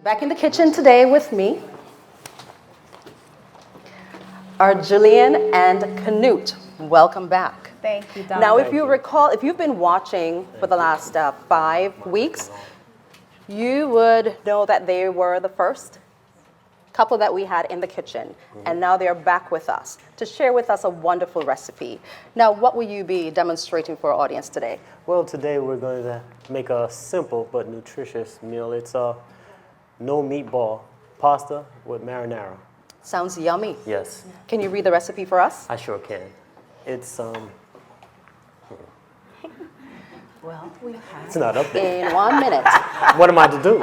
Back in the kitchen today with me are Jillian and Canute. Welcome back. Thank you, Donna. Now, if you recall, if you've been watching for the last 5 weeks, you would know that they were the first couple that we had in the kitchen, and now they're back with us to share with us a wonderful recipe. Now, what will you be demonstrating for our audience today? Well, today we're going to make a simple but nutritious meal. It's a no meatball pasta with marinara. Sounds yummy. Yes, Can you read the recipe for us? I sure can. It's Well, we it's have not up there. in 1 minute. What am I to do?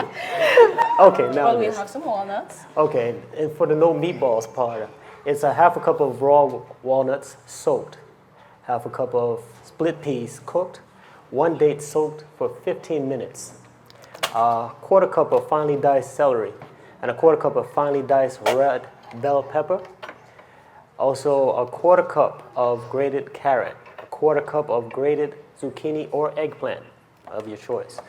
Okay, now Well, we this. have some walnuts. Okay, and for the no meatballs part, it's a half a cup of raw walnuts soaked, half a cup of split peas cooked, 1 date soaked for 15 minutes, a quarter cup of finely diced celery, and a quarter cup of finely diced red bell pepper. Also, a quarter cup of grated carrot, a quarter cup of grated zucchini or eggplant of your choice,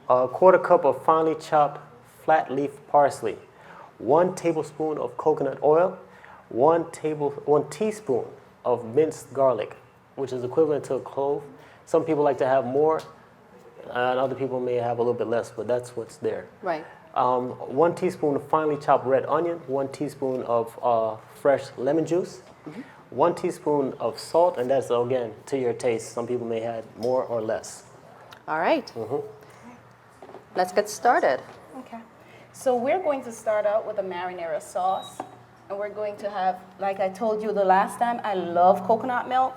a quarter cup of finely chopped flat leaf parsley, 1 tablespoon of coconut oil, 1 teaspoon of minced garlic, which is equivalent to a clove. Some people like to have more, and other people may have a little bit less, but that's what's there. Right. 1 teaspoon of finely chopped red onion, 1 teaspoon of fresh lemon juice, 1 teaspoon of salt, and that's, again, to your taste. Some people may add more or less. All right. Let's get started. Okay. So we're going to start out with a marinara sauce. And we're going to have, like I told you the last time, I love coconut milk.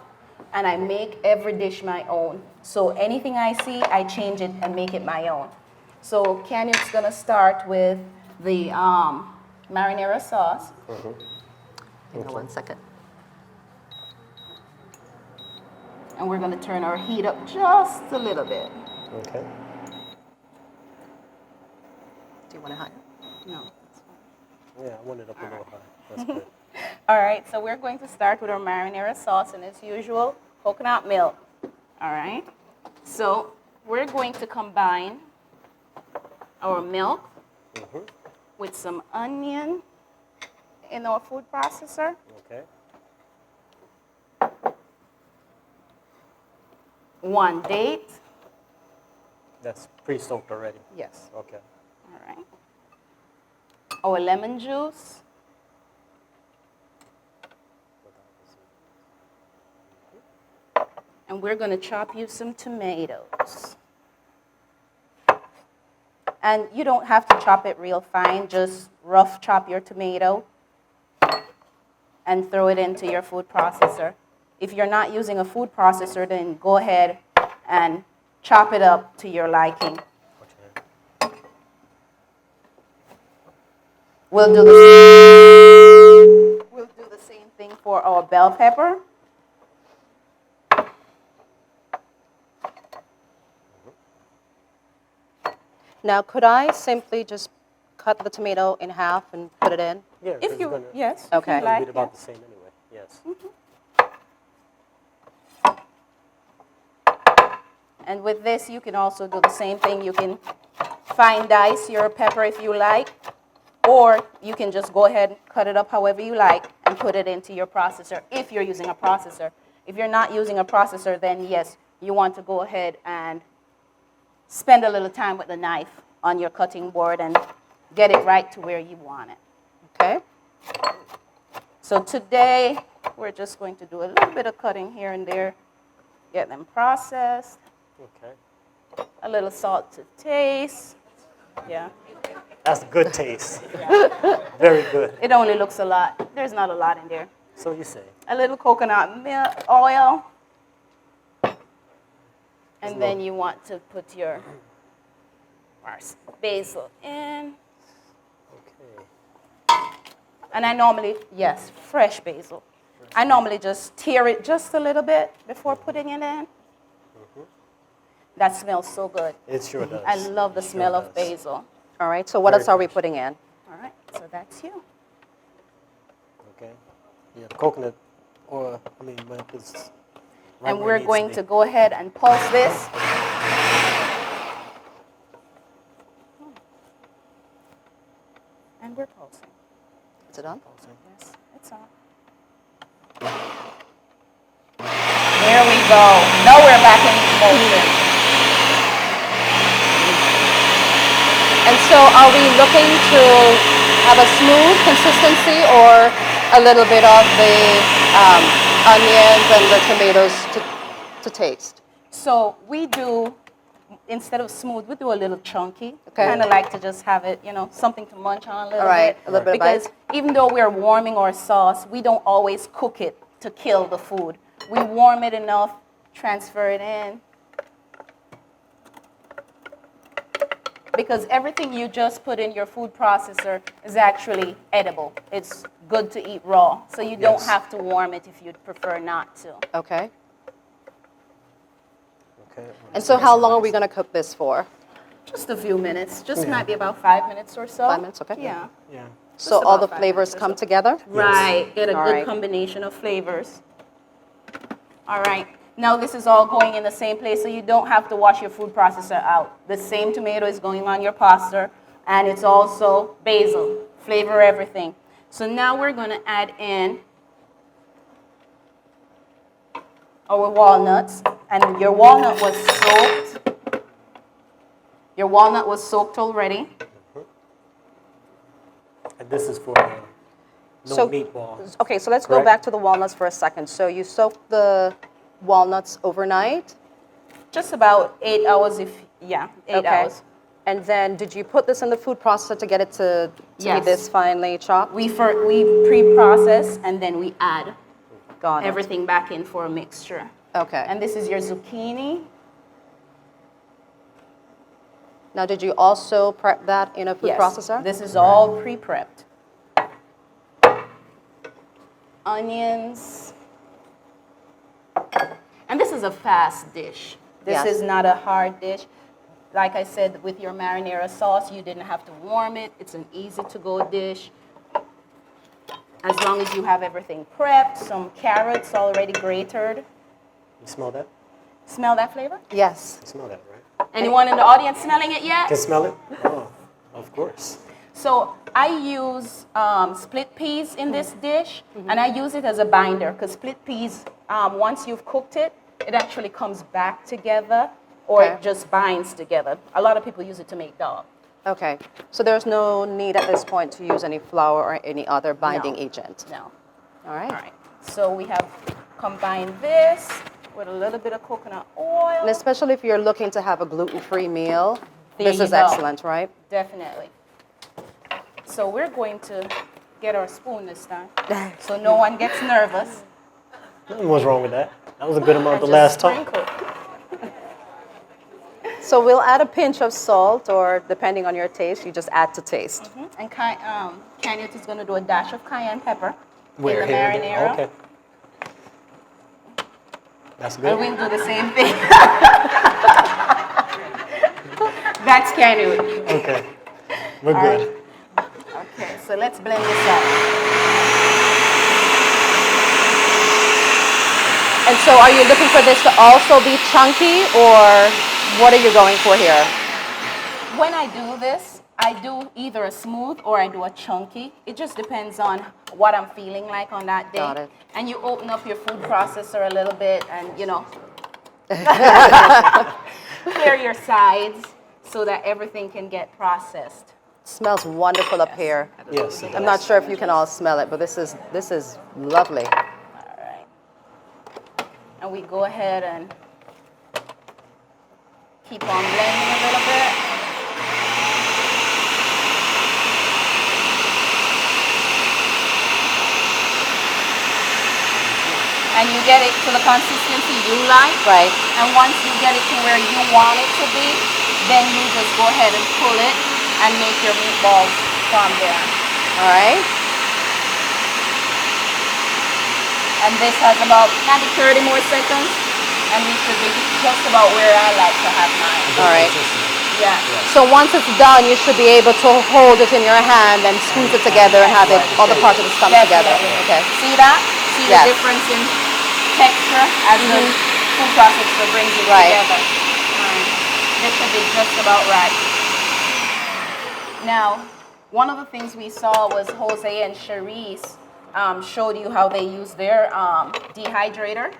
And I make every dish my own. So anything I see, I change it and make it my own. So Canute's going to start with the marinara sauce. Hang on 1 second. And we're going to turn our heat up just a little bit. Okay. Do you want it higher? No. Yeah, I want it up a little high. That's good. All right, so we're going to start with our marinara sauce, and as usual, coconut milk. All right, so we're going to combine our milk with some onion in our food processor, Okay. 1 date. That's pre-soaked already. Yes. Okay. All right. Our lemon juice. And we're going to chop you some tomatoes. And you don't have to chop it real fine, just rough chop your tomato and throw it into your food processor. If you're not using a food processor, then go ahead and chop it up to your liking. We'll do the same thing for our bell pepper. Now, could I simply just cut the tomato in half and put it in? Yeah, If you, yes, if Okay. you It'll like, be about yes. the same anyway. Yes. And with this, you can also do the same thing. You can fine dice your pepper if you like, or you can just go ahead and cut it up however you like and put it into your processor if you're using a processor. If you're not using a processor, then yes, you want to go ahead and spend a little time with the knife on your cutting board and get it right to where you want it. Okay? So today, we're just going to do a little bit of cutting here and there, get them processed. Okay. A little salt to taste. Yeah. That's good taste. Very good. It only looks a lot. There's not a lot in there. So you say. A little coconut milk, oil. And then you want to put your basil in. Okay. And I normally, yes, fresh basil. I normally just tear it just a little bit before putting it in. That smells so good. It sure does. I love the It sure smell of does. basil. All right, so what Very else are we fresh. putting in? All right, so that's you. Okay. Yeah, the coconut oil, milk is right And where it we're needs going be. to go ahead and pulse this. We're pulsing. Is it on? Yes, it's on. There we go. Now we're back in motion. And so are we looking to have a smooth consistency or a little bit of the onions and the tomatoes to taste? So we do, instead of smooth, we do a little chunky. Okay. Kind of like to just have it, something to munch on a little All right, bit. a little bit of Because bite. even though we're warming our sauce, we don't always cook it to kill the food. We warm it enough, transfer it in. Because everything you just put in your food processor is actually edible. It's good to eat raw. So you don't Yes. have to warm it if you'd prefer not to. Okay. Okay. And so how long are we going to cook this for? Just a few minutes. Just Yeah. might be about 5 minutes or so. 5 minutes, okay. Yeah. Yeah. So Just all about the 5 flavors minutes or come so. together? Right. Get a All good right. combination of flavors. All right. Now this is all going in the same place, so you don't have to wash your food processor out. The same tomato is going on your pasta, and it's also basil. Flavor everything. So now we're going to add in our walnuts, and your walnut was soaked. Your walnut was soaked already. And this is for no So- meatballs. Okay, so let's go Correct. back to the walnuts for a second. So you soaked the walnuts overnight? Just about 8 hours, eight Okay. hours. And then did you put this in the food processor to get it to be Yes. this finely chopped? We pre-process and then we add Got it. everything back in for a mixture. Okay. And this is your zucchini. Now, did you also prep that in a food Yes, processor? this is all pre-prepped. Onions. And this is a fast dish. This Yes. is not a hard dish. Like I said, with your marinara sauce, you didn't have to warm it. It's an easy-to-go dish. As long as you have everything prepped, some carrots already grated. You smell that? Smell that flavor? Yes. You smell that, right? Anyone in the audience smelling it yet? Can smell it? Oh, of course. So I use split peas in this dish, and I use it as a binder because split peas, once you've cooked it, it actually comes back together or Okay. it just binds together. A lot of people use it to make dal. Okay. So there's no need at this point to use any flour or any other binding No. agent. No. All right. All right. So we have combined this with a little bit of coconut oil. And especially if you're looking to have a gluten-free meal, There this you is go. excellent, right? Definitely. So we're going to get our spoon this time so no one gets nervous. Nothing was wrong with that. That was a good amount And the just last time. sprinkle. So we'll add a pinch of salt, or depending on your taste, you just add to taste. And Kanye is going to do a dash of cayenne pepper Where in the here? marinara. Okay. That's And good. we'll do the same thing. That's Kanye. Okay. We're All good. Okay, so let's blend this up. And so are you looking for this to also be chunky, or what are you going for here? When I do this, I do either a smooth or I do a chunky. It just depends on what I'm feeling like on that day. Got it. And you open up your food processor a little bit and, clear your sides so that everything can get processed. Smells wonderful up here. Yes. it I'm does. not sure if you can all smell it, but this is lovely. All right. And we go ahead and keep on blending a little bit. And you get it to the consistency you like. Right. And once you get it to where you want it to be, then you just go ahead and pull it and make your meatballs from there. All right. And this has about maybe 30 more seconds, and we should be just about where I like to have mine. All right. Yeah. So once it's done, you should be able to hold it in your hand and squeeze it together and have it all the parts of it come together. Definitely. Okay. See that? See Yes. the difference in texture as the food processor brings it Right. together. This should be just about right. Now, one of the things we saw was Jose and Cherise showed you how they use their dehydrator.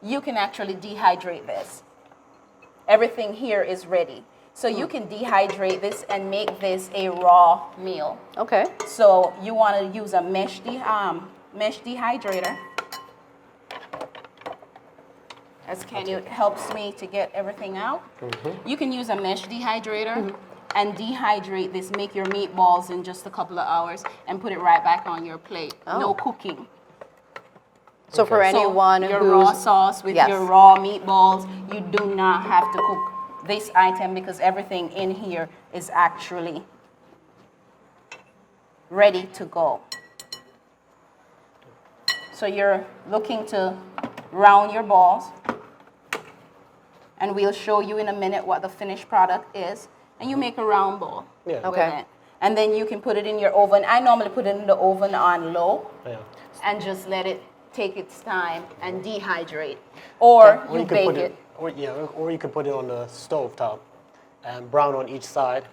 You can actually dehydrate this. Everything here is ready. So you can dehydrate this and make this a raw meal. Okay. So you want to use a mesh dehydrator. As Kenny helps me to get everything out. You can use a mesh dehydrator and dehydrate this, make your meatballs in just a couple of hours and put it right back on your plate. No cooking. So for anyone your who's raw sauce with your raw meatballs, you do not have to cook this item because everything in here is actually ready to go. So you're looking to round your balls, and we'll show you in a minute what the finished product is, and you make a round ball. Yeah. with Okay. it. And then you can put it in your oven. I normally put it in the oven on low and just let it take its time and dehydrate. Or you could bake put it. Or you could put it on the stove top and brown on each side,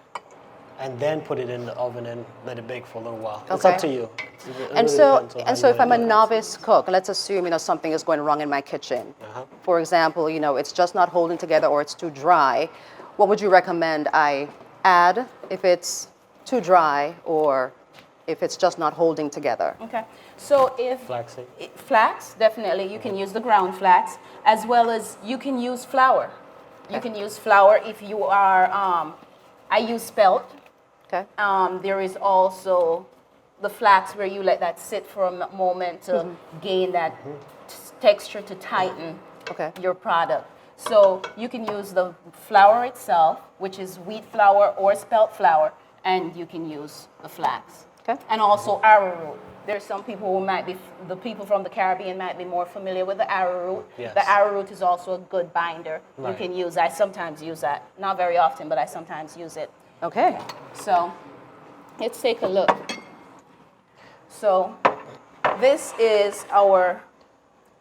and then put it in the oven and let it bake for a little while. It's Okay. up to you. It And really so, depends on how you if I'm a wanna do it. novice cook, let's assume something is going wrong in my kitchen. For example, it's just not holding together or it's too dry. What would you recommend I add if it's too dry or if it's just not holding together? Okay. So if Flaxseed. flax, definitely, you can use the ground flax, as well as you can use flour. You can use flour if you are. I use spelt. Okay. There is also the flax where you let that sit for a moment to gain that texture to tighten Okay. your product. So you can use the flour itself, which is wheat flour or spelt flour, and you can use the flax. Okay. And also arrowroot. There's some people who might be, the people from the Caribbean might be more familiar with the arrowroot. Yes. The arrowroot is also a good binder. You Right. can use, I sometimes use that. Not very often, but I sometimes use it. Okay. So let's take a look. So this is our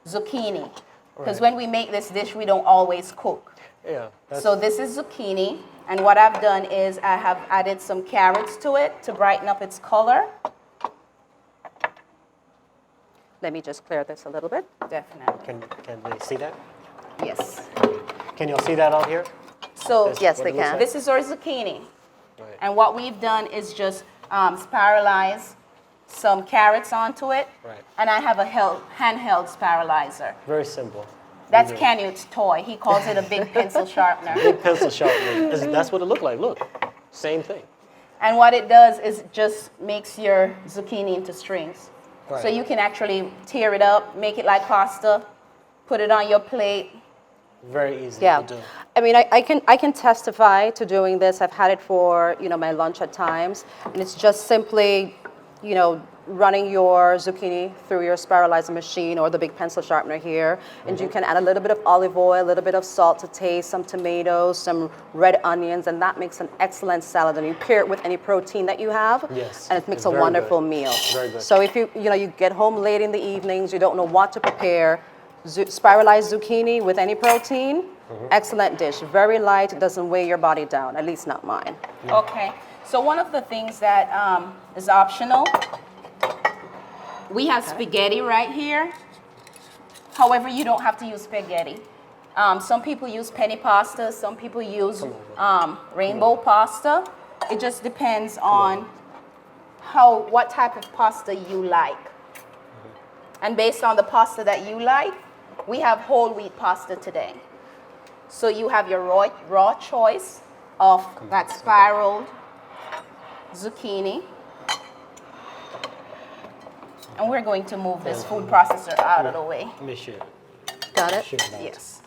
zucchini. Because Right. when we make this dish, we don't always cook. Yeah. So this is zucchini. And what I've done is I have added some carrots to it to brighten up its color. Let me just clear this a little bit. Definitely. Can they see that? Yes. Can y'all see that out here? So Yes, What they it looks can. like? this is our zucchini. Right. And what we've done is just spiralize some carrots onto it. Right. And I have a handheld spiralizer. Very simple. That's Very Canut's toy. He calls it a big pencil sharpener. Big pencil sharpener. That's what it looked like. Look, same thing. And what it does is it just makes your zucchini into strings. Right. So you can actually tear it up, make it like pasta, put it on your plate. Very easy Yeah. to do. I mean, I can testify to doing this. I've had it for, my lunch at times. And it's just simply, running your zucchini through your spiralizer machine or the big pencil sharpener here. And you can add a little bit of olive oil, a little bit of salt to taste, some tomatoes, some red onions, and that makes an excellent salad. And you pair it with any protein that you have. Yes, And it makes it's a very wonderful good. meal. Very good. So if you get home late in the evenings, you don't know what to prepare, spiralized zucchini with any protein, excellent dish. Very light, it doesn't weigh your body down, at least not mine. Okay. So one of the things that is optional, we have spaghetti right here. However, you don't have to use spaghetti. Some people use penny pasta. Some people use rainbow pasta. It just depends on what type of pasta you like. And based on the pasta that you like, we have whole wheat pasta today. So you have your raw choice of that spiraled zucchini. And we're going to move this food processor out of the way. Let me share. Got it? Share that. Yes.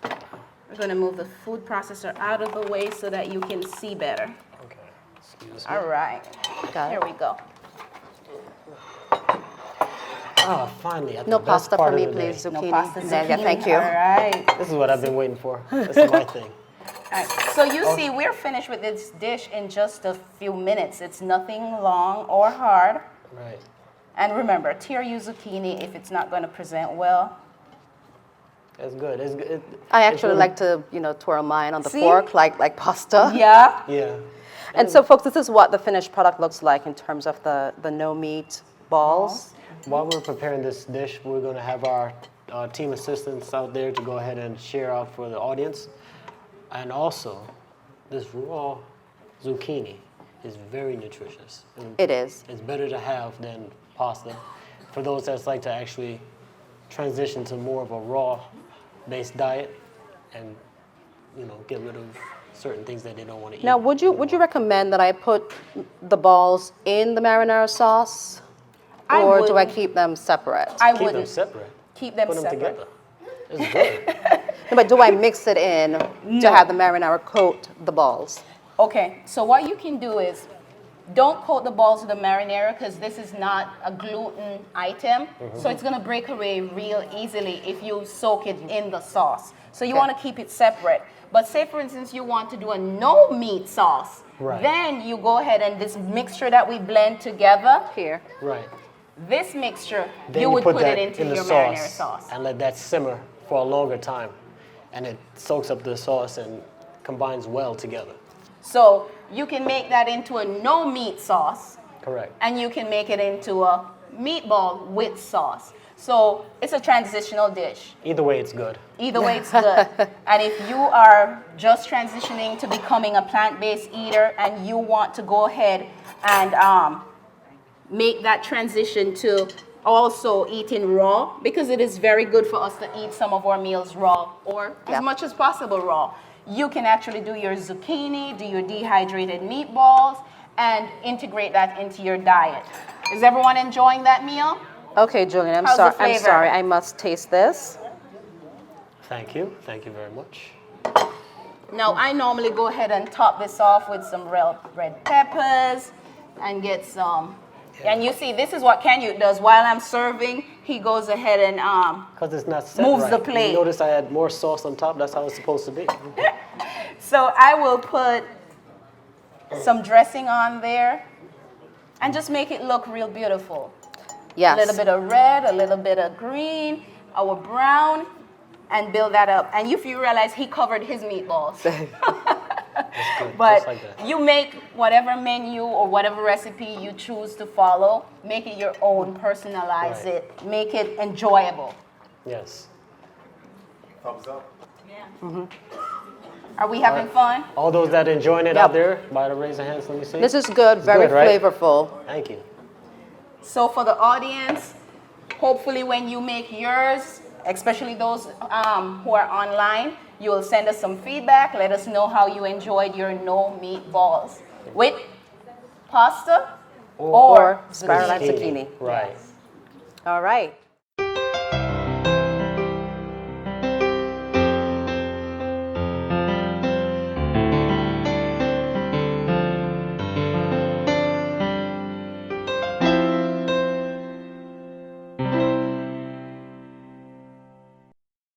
We're going to move the food processor out of the way so that you can see better. Okay. Excuse me. All right. Got Here it. we go. Ah, finally. At No the best pasta part for of me, the day. please, zucchini. No pasta Yeah, zucchini. thank you. All right. This is what I've been waiting for. This is my thing. All right. So you see, we're finished with this dish in just a few minutes. It's nothing long or hard. Right. And remember, tear your zucchini if it's not going to present well. It's good. It's good. I actually like to, twirl mine on the See? fork like pasta. Yeah. Yeah. And so, folks, this is what the finished product looks like in terms of the no meat balls. While we're preparing this dish, we're going to have our team assistants out there to go ahead and share out for the audience. And also, this raw zucchini is very nutritious. And It is. it's better to have than pasta. For those that like to actually transition to more of a raw-based diet and, get rid of certain things that they don't want to eat. Now, would you recommend that I put the balls in the marinara sauce, or do I keep them separate? I Keep them wouldn't. separate. Keep them Put them separate. together. It's good. No, but do I mix it in to have the marinara coat the balls? Okay, so what you can do is don't coat the balls with the marinara because this is not a gluten item. So it's going to break away real easily if you soak it in the sauce. So you Okay. want to keep it separate. But say, for instance, you want to do a no meat sauce. Right. Then you go ahead and this mixture that we blend together, Here. Right. this mixture, Then you would put that it into in the your marinara sauce. and let that simmer for a longer time. And it soaks up the sauce and combines well together. So you can make that into a no meat sauce. Correct. And you can make it into a meatball with sauce. So it's a transitional dish. Either way, it's good. Either way, it's good. And if you are just transitioning to becoming a plant-based eater and you want to go ahead and make that transition to also eating raw, because it is very good for us to eat some of our meals raw or as much as possible raw. You can actually do your zucchini, do your dehydrated meatballs, and integrate that into your diet. Is everyone enjoying that meal? Okay, Julian, I'm How's the sorry. I'm flavor? sorry. I must taste this. Thank you. Thank you very much. Now, I normally go ahead and top this off with some red peppers and get some. And you see, this is what Kanye does. While I'm serving, he goes ahead and Because it's not set moves right. the plate. You notice I had more sauce on top. That's how it's supposed to be. So I will put some dressing on there and just make it look real beautiful. Yes. A little bit of red, a little bit of green, our brown, and build that up. And if you realize he covered his meatballs. It's good. But just like that. you make whatever menu or whatever recipe you choose to follow, make it your own, personalize Right. it, make it enjoyable. Yes. Thumbs up. Are we having fun? All those that enjoying it Yep. out there, by the raise of hands, let me see. This is good. Very good, right? flavorful. Thank you. So for the audience, hopefully when you make yours, especially those who are online, you will send us some feedback. Let us know how you enjoyed your no meatballs with pasta or Spiralized zucchini. zucchini. Right. All right.